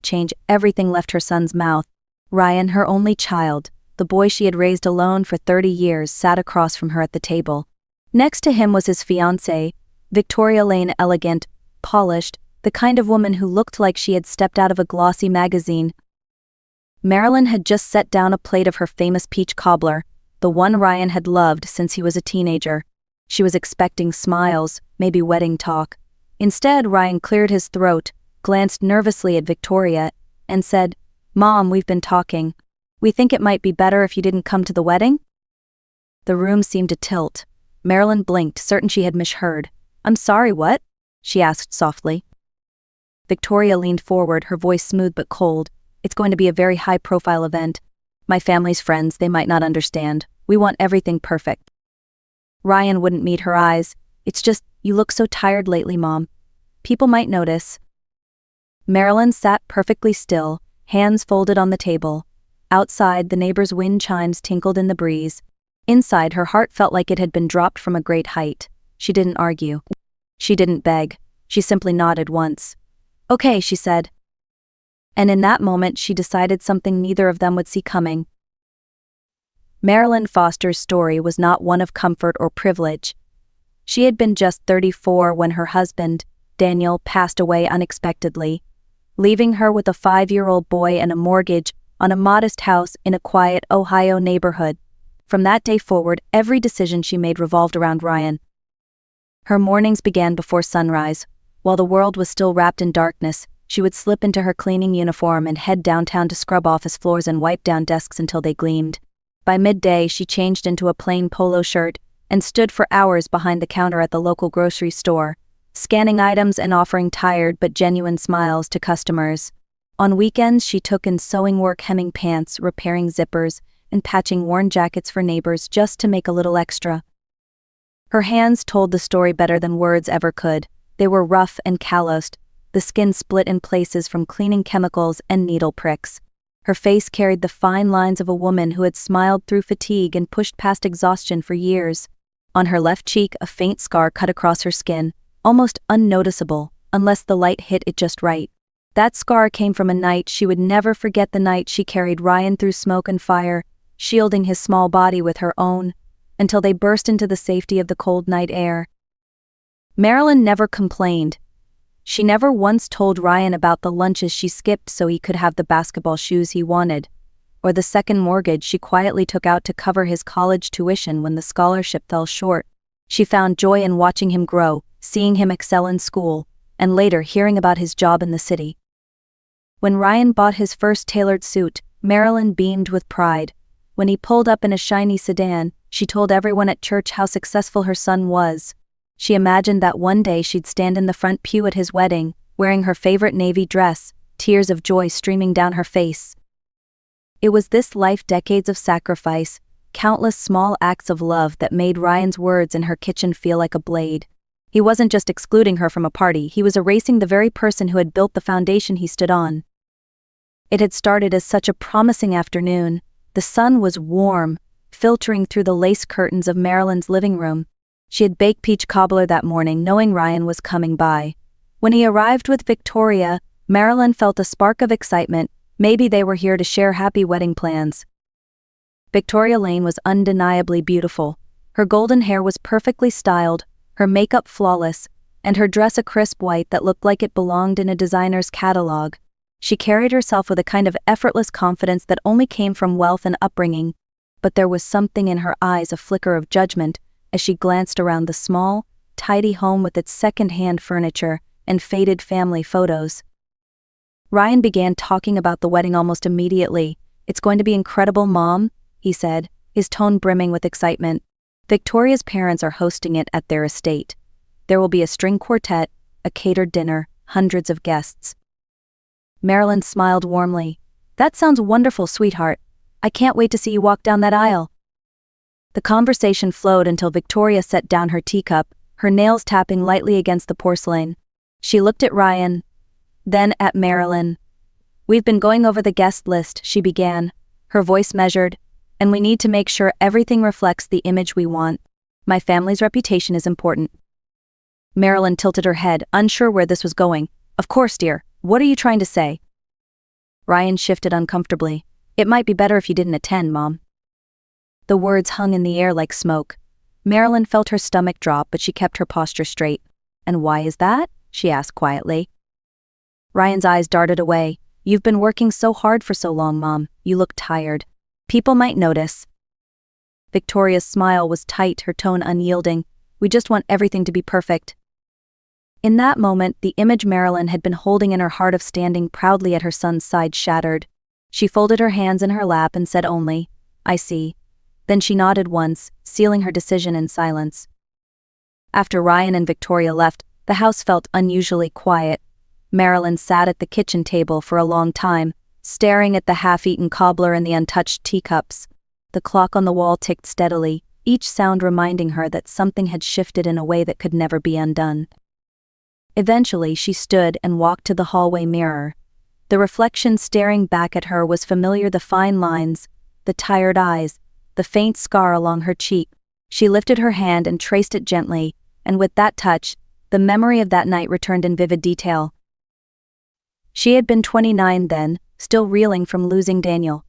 change everything left her son's mouth. Ryan, her only child, the boy she had raised alone for 30 years, sat across from her at the table. Next to him was his fiancée, Victoria Lane, elegant, polished, the kind of woman who looked like she had stepped out of a glossy magazine. Marilyn had just set down a plate of her famous peach cobbler, the one Ryan had loved since he was a teenager. She was expecting smiles, maybe wedding talk. Instead, Ryan cleared his throat, glanced nervously at Victoria, and said, "Mom, we've been talking. We think it might be better if you didn't come to the wedding?" The room seemed to tilt. Marilyn blinked, certain she had misheard. "I'm sorry, what?" she asked softly. Victoria leaned forward, her voice smooth but cold. "It's going to be a very high-profile event. My family's friends, they might not understand. We want everything perfect." Ryan wouldn't meet her eyes. "It's just, you look so tired lately, Mom. People might notice." Marilyn sat perfectly still, hands folded on the table. Outside, the neighbors' wind chimes tinkled in the breeze. Inside, her heart felt like it had been dropped from a great height. She didn't argue. She didn't beg. She simply nodded once. "Okay," she said. And in that moment she decided something neither of them would see coming. Marilyn Foster's story was not one of comfort or privilege. She had been just 34 when her husband, Daniel, passed away unexpectedly, leaving her with a 5-year-old boy and a mortgage on a modest house in a quiet Ohio neighborhood. From that day forward, every decision she made revolved around Ryan. Her mornings began before sunrise. While the world was still wrapped in darkness, she would slip into her cleaning uniform and head downtown to scrub office floors and wipe down desks until they gleamed. By midday, she changed into a plain polo shirt and stood for hours behind the counter at the local grocery store, scanning items and offering tired but genuine smiles to customers. On weekends, she took in sewing work, hemming pants, repairing zippers, and patching worn jackets for neighbors just to make a little extra. Her hands told the story better than words ever could. They were rough and calloused, the skin split in places from cleaning chemicals and needle pricks. Her face carried the fine lines of a woman who had smiled through fatigue and pushed past exhaustion for years. On her left cheek, a faint scar cut across her skin, almost unnoticeable, unless the light hit it just right. That scar came from a night she would never forget, the night she carried Ryan through smoke and fire, shielding his small body with her own, until they burst into the safety of the cold night air. Marilyn never complained. She never once told Ryan about the lunches she skipped so he could have the basketball shoes he wanted, or the second mortgage she quietly took out to cover his college tuition when the scholarship fell short. She found joy in watching him grow, seeing him excel in school, and later hearing about his job in the city. When Ryan bought his first tailored suit, Marilyn beamed with pride. When he pulled up in a shiny sedan, she told everyone at church how successful her son was. She imagined that one day she'd stand in the front pew at his wedding, wearing her favorite navy dress, tears of joy streaming down her face. It was this life, decades of sacrifice, countless small acts of love that made Ryan's words in her kitchen feel like a blade. He wasn't just excluding her from a party, he was erasing the very person who had built the foundation he stood on. It had started as such a promising afternoon. The sun was warm, filtering through the lace curtains of Marilyn's living room. She had baked peach cobbler that morning, knowing Ryan was coming by. When he arrived with Victoria, Marilyn felt a spark of excitement. Maybe they were here to share happy wedding plans. Victoria Lane was undeniably beautiful. Her golden hair was perfectly styled, her makeup flawless, and her dress a crisp white that looked like it belonged in a designer's catalog. She carried herself with a kind of effortless confidence that only came from wealth and upbringing, but there was something in her eyes, a flicker of judgment, as she glanced around the small, tidy home with its second-hand furniture and faded family photos. Ryan began talking about the wedding almost immediately. "It's going to be incredible, Mom," he said, his tone brimming with excitement. "Victoria's parents are hosting it at their estate. There will be a string quartet, a catered dinner, hundreds of guests." Marilyn smiled warmly. "That sounds wonderful, sweetheart. I can't wait to see you walk down that aisle." The conversation flowed until Victoria set down her teacup, her nails tapping lightly against the porcelain. She looked at Ryan, then at Marilyn. "We've been going over the guest list," she began, her voice measured, "and we need to make sure everything reflects the image we want. My family's reputation is important." Marilyn tilted her head, unsure where this was going. "Of course, dear. What are you trying to say?" Ryan shifted uncomfortably. "It might be better if you didn't attend, Mom." The words hung in the air like smoke. Marilyn felt her stomach drop, but she kept her posture straight. "And why is that?" she asked quietly. Ryan's eyes darted away. "You've been working so hard for so long, Mom. You look tired. People might notice." Victoria's smile was tight, her tone unyielding. "We just want everything to be perfect." In that moment, the image Marilyn had been holding in her heart of standing proudly at her son's side shattered. She folded her hands in her lap and said only, "I see." Then she nodded once, sealing her decision in silence. After Ryan and Victoria left, the house felt unusually quiet. Marilyn sat at the kitchen table for a long time, staring at the half-eaten cobbler and the untouched teacups. The clock on the wall ticked steadily, each sound reminding her that something had shifted in a way that could never be undone. Eventually, she stood and walked to the hallway mirror. The reflection staring back at her was familiar, the fine lines, the tired eyes, the faint scar along her cheek. She lifted her hand and traced it gently, and with that touch, the memory of that night returned in vivid detail. She had been 29 then, still reeling from losing Daniel.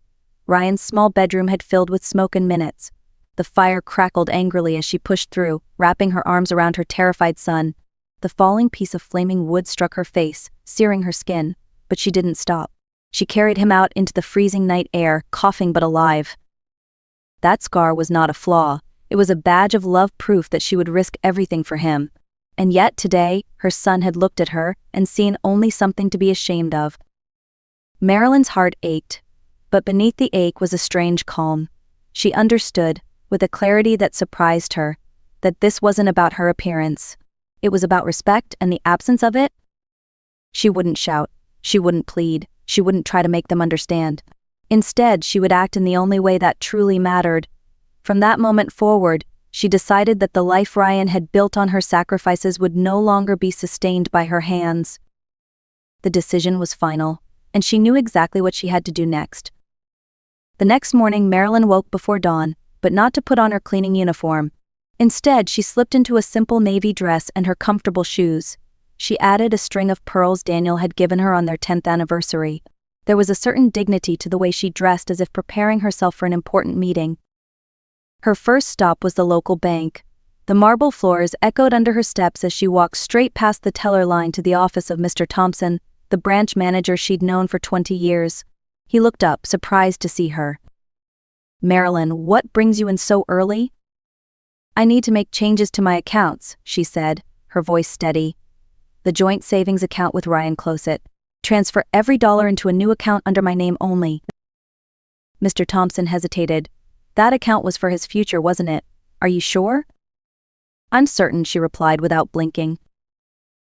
Ryan's small bedroom had filled with smoke in minutes. The fire crackled angrily as she pushed through, wrapping her arms around her terrified son. The falling piece of flaming wood struck her face, searing her skin, but she didn't stop. She carried him out into the freezing night air, coughing but alive. That scar was not a flaw. It was a badge of love, proof that she would risk everything for him. And yet today, her son had looked at her and seen only something to be ashamed of. Marilyn's heart ached, but beneath the ache was a strange calm. She understood, with a clarity that surprised her, that this wasn't about her appearance. It was about respect and the absence of it. She wouldn't shout, she wouldn't plead, she wouldn't try to make them understand. Instead, she would act in the only way that truly mattered. From that moment forward, she decided that the life Ryan had built on her sacrifices would no longer be sustained by her hands. The decision was final, and she knew exactly what she had to do next. The next morning, Marilyn woke before dawn, but not to put on her cleaning uniform. Instead, she slipped into a simple navy dress and her comfortable shoes. She added a string of pearls Daniel had given her on their 10th anniversary. There was a certain dignity to the way she dressed, as if preparing herself for an important meeting. Her first stop was the local bank. The marble floors echoed under her steps as she walked straight past the teller line to the office of Mr. Thompson, the branch manager she'd known for 20 years. He looked up, surprised to see her. "Marilyn, what brings you in so early?" "I need to make changes to my accounts," she said, her voice steady. "The joint savings account with Ryan Closett. Transfer every dollar into a new account under my name only." Mr. Thompson hesitated. "That account was for his future, wasn't it? Are you sure?" "I'm certain," she replied without blinking.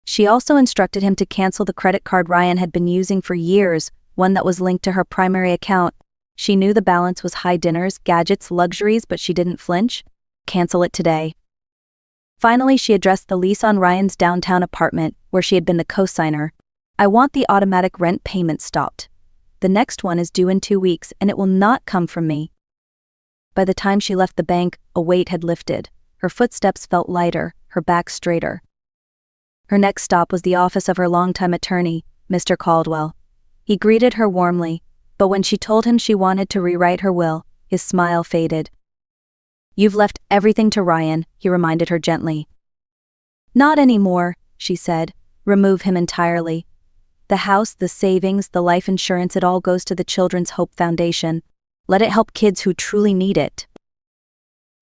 She also instructed him to cancel the credit card Ryan had been using for years, one that was linked to her primary account. She knew the balance was high dinners, gadgets, luxuries, but she didn't flinch. Cancel it today. Finally, she addressed the lease on Ryan's downtown apartment, where she had been the co-signer. "I want the automatic rent payment stopped. The next one is due in 2 weeks, and it will not come from me." By the time she left the bank, a weight had lifted. Her footsteps felt lighter, her back straighter. Her next stop was the office of her longtime attorney, Mr. Caldwell. He greeted her warmly, but when she told him she wanted to rewrite her will, his smile faded. "You've left everything to Ryan," he reminded her gently. "Not anymore," she said. "Remove him entirely. The house, the savings, the life insurance, it all goes to the Children's Hope Foundation. Let it help kids who truly need it."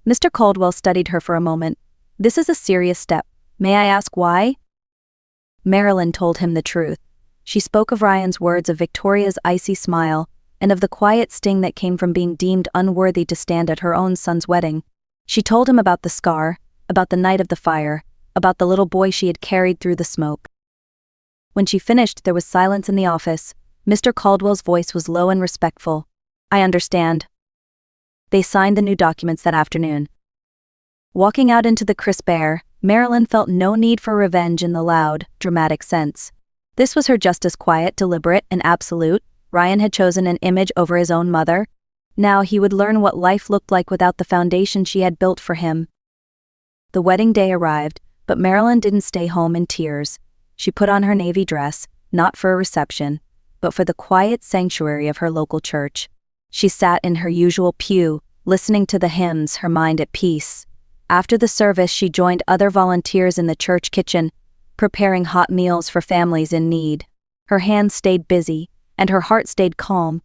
Mr. Caldwell studied her for a moment. "This is a serious step. May I ask why?" Marilyn told him the truth. She spoke of Ryan's words, of Victoria's icy smile, and of the quiet sting that came from being deemed unworthy to stand at her own son's wedding. She told him about the scar, about the night of the fire, about the little boy she had carried through the smoke. When she finished, there was silence in the office. Mr. Caldwell's voice was low and respectful. "I understand." They signed the new documents that afternoon. Walking out into the crisp air, Marilyn felt no need for revenge in the loud, dramatic sense. This was her just as quiet, deliberate, and absolute. Ryan had chosen an image over his own mother. Now he would learn what life looked like without the foundation she had built for him. The wedding day arrived, but Marilyn didn't stay home in tears. She put on her navy dress, not for a reception, but for the quiet sanctuary of her local church. She sat in her usual pew, listening to the hymns, her mind at peace. After the service, she joined other volunteers in the church kitchen, preparing hot meals for families in need. Her hands stayed busy, and her heart stayed calm.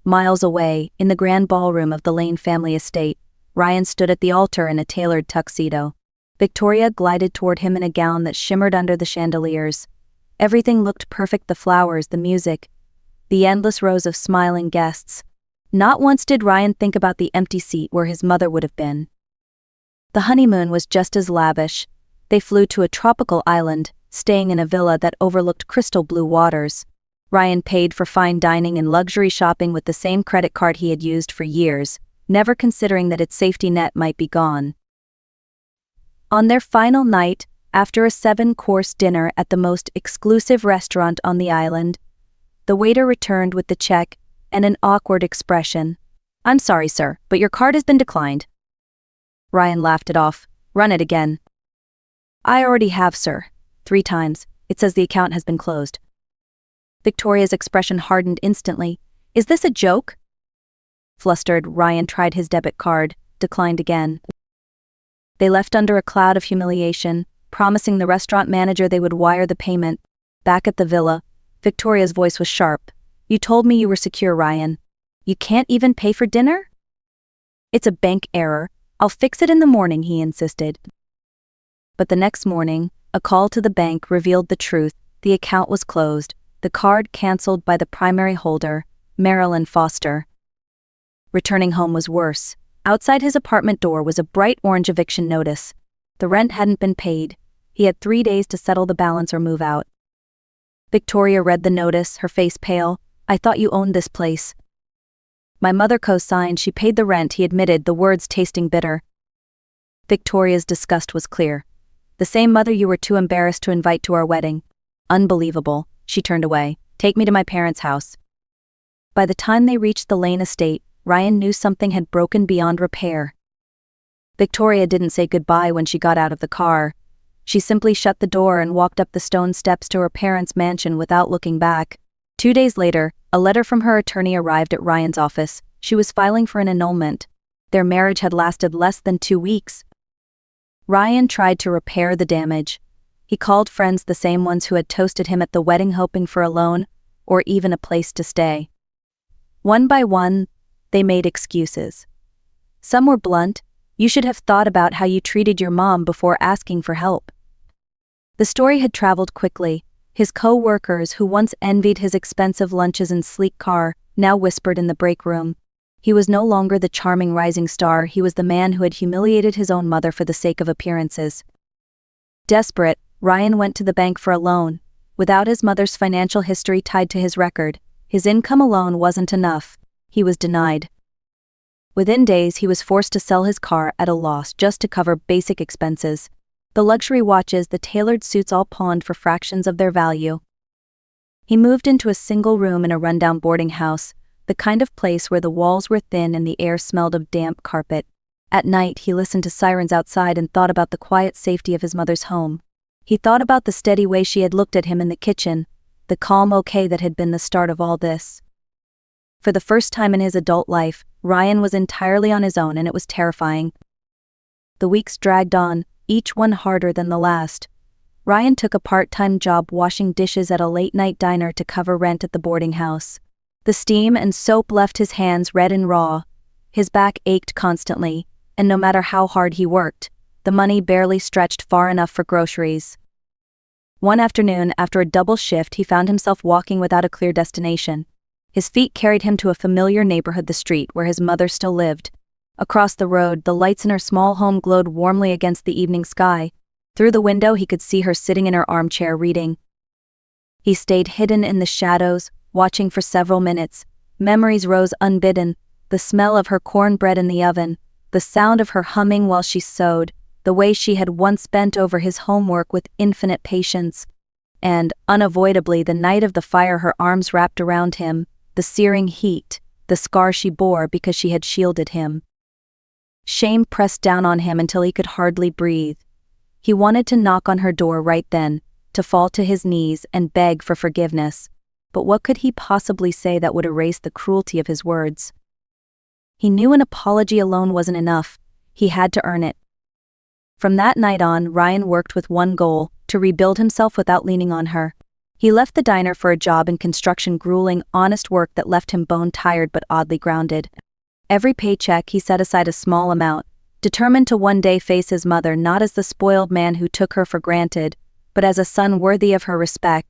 Miles away, in the grand ballroom of the Lane family estate, Ryan stood at the altar in a tailored tuxedo. Victoria glided toward him in a gown that shimmered under the chandeliers. Everything looked perfect: the flowers, the music, the endless rows of smiling guests. Not once did Ryan think about the empty seat where his mother would have been. The honeymoon was just as lavish. They flew to a tropical island, staying in a villa that overlooked crystal blue waters. Ryan paid for fine dining and luxury shopping with the same credit card he had used for years, never considering that its safety net might be gone. On their final night, after a 7-course dinner at the most exclusive restaurant on the island, the waiter returned with the check and an awkward expression. "I'm sorry, sir, but your card has been declined." Ryan laughed it off. "Run it again." "I already have, sir. 3 times. It says the account has been closed." Victoria's expression hardened instantly. "Is this a joke?" Flustered, Ryan tried his debit card, declined again. They left under a cloud of humiliation, promising the restaurant manager they would wire the payment. Back at the villa, Victoria's voice was sharp. "You told me you were secure, Ryan. You can't even pay for dinner?" "It's a bank error. I'll fix it in the morning," he insisted. But the next morning, a call to the bank revealed the truth. The account was closed, the card cancelled by the primary holder, Marilyn Foster. Returning home was worse. Outside his apartment door was a bright orange eviction notice. The rent hadn't been paid. He had 3 days to settle the balance or move out. Victoria read the notice, her face pale. "I thought you owned this place." "My mother co-signed. She paid the rent," he admitted, the words tasting bitter. Victoria's disgust was clear. "The same mother you were too embarrassed to invite to our wedding." "Unbelievable." She turned away. "Take me to my parents' house." By the time they reached the Lane estate, Ryan knew something had broken beyond repair. Victoria didn't say goodbye when she got out of the car. She simply shut the door and walked up the stone steps to her parents' mansion without looking back. 2 days later, a letter from her attorney arrived at Ryan's office. She was filing for an annulment. Their marriage had lasted less than 2 weeks. Ryan tried to repair the damage. He called friends, the same ones who had toasted him at the wedding, hoping for a loan, or even a place to stay. One by one, they made excuses. Some were blunt. "You should have thought about how you treated your mom before asking for help." The story had traveled quickly. His co-workers, who once envied his expensive lunches and sleek car, now whispered in the break room. He was no longer the charming rising star. He was the man who had humiliated his own mother for the sake of appearances. Desperate, Ryan went to the bank for a loan. Without his mother's financial history tied to his record, his income alone wasn't enough. He was denied. Within days, he was forced to sell his car at a loss just to cover basic expenses. The luxury watches, the tailored suits, all pawned for fractions of their value. He moved into a single room in a rundown boarding house, the kind of place where the walls were thin and the air smelled of damp carpet. At night, he listened to sirens outside and thought about the quiet safety of his mother's home. He thought about the steady way she had looked at him in the kitchen, the calm okay that had been the start of all this. For the first time in his adult life, Ryan was entirely on his own, and it was terrifying. The weeks dragged on, each one harder than the last. Ryan took a part-time job washing dishes at a late-night diner to cover rent at the boarding house. The steam and soap left his hands red and raw. His back ached constantly, and no matter how hard he worked, the money barely stretched far enough for groceries. One afternoon, after a double shift, he found himself walking without a clear destination. His feet carried him to a familiar neighborhood, the street where his mother still lived. Across the road, the lights in her small home glowed warmly against the evening sky. Through the window, he could see her sitting in her armchair reading. He stayed hidden in the shadows, watching for several minutes. Memories rose unbidden: the smell of her cornbread in the oven, the sound of her humming while she sewed, the way she had once bent over his homework with infinite patience. And, unavoidably, the night of the fire, her arms wrapped around him, the searing heat, the scar she bore because she had shielded him. Shame pressed down on him until he could hardly breathe. He wanted to knock on her door right then, to fall to his knees and beg for forgiveness. but what could he possibly say that would erase the cruelty of his words? He knew an apology alone wasn't enough. He had to earn it. From that night on, Ryan worked with one goal: to rebuild himself without leaning on her. He left the diner for a job in construction, grueling, honest work that left him bone-tired but oddly grounded. Every paycheck he set aside a small amount, determined to one day face his mother not as the spoiled man who took her for granted, but as a son worthy of her respect.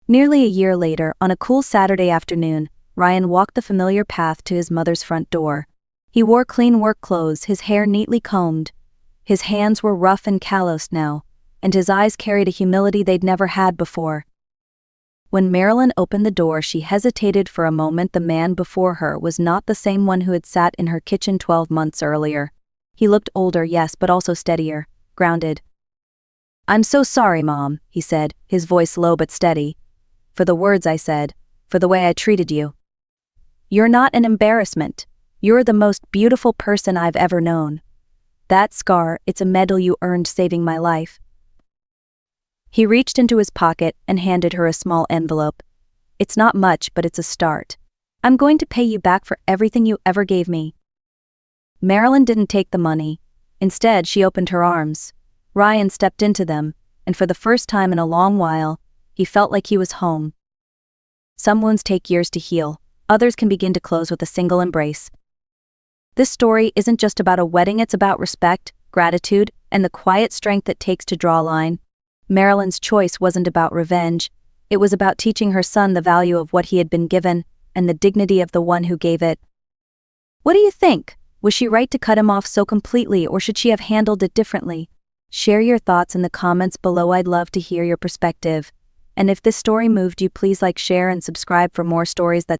Nearly a year later, on a cool Saturday afternoon, Ryan walked the familiar path to his mother's front door. He wore clean work clothes, his hair neatly combed. His hands were rough and calloused now, and his eyes carried a humility they'd never had before. When Marilyn opened the door, she hesitated for a moment. The man before her was not the same one who had sat in her kitchen 12 months earlier. He looked older, yes, but also steadier, grounded. "I'm so sorry, Mom," he said, his voice low but steady. "For the words I said, for the way I treated you. You're not an embarrassment. You're the most beautiful person I've ever known. That scar, it's a medal you earned saving my life." He reached into his pocket and handed her a small envelope. "It's not much, but it's a start. I'm going to pay you back for everything you ever gave me." Marilyn didn't take the money. Instead, she opened her arms. Ryan stepped into them, and for the first time in a long while, he felt like he was home. Some wounds take years to heal, others can begin to close with a single embrace. This story isn't just about a wedding, it's about respect, gratitude, and the quiet strength it takes to draw a line. Marilyn's choice wasn't about revenge, it was about teaching her son the value of what he had been given, and the dignity of the one who gave it. What do you think? Was she right to cut him off so completely, or should she have handled it differently? Share your thoughts in the comments below. I'd love to hear your perspective. And if this story moved you, please like, share, and subscribe for more stories that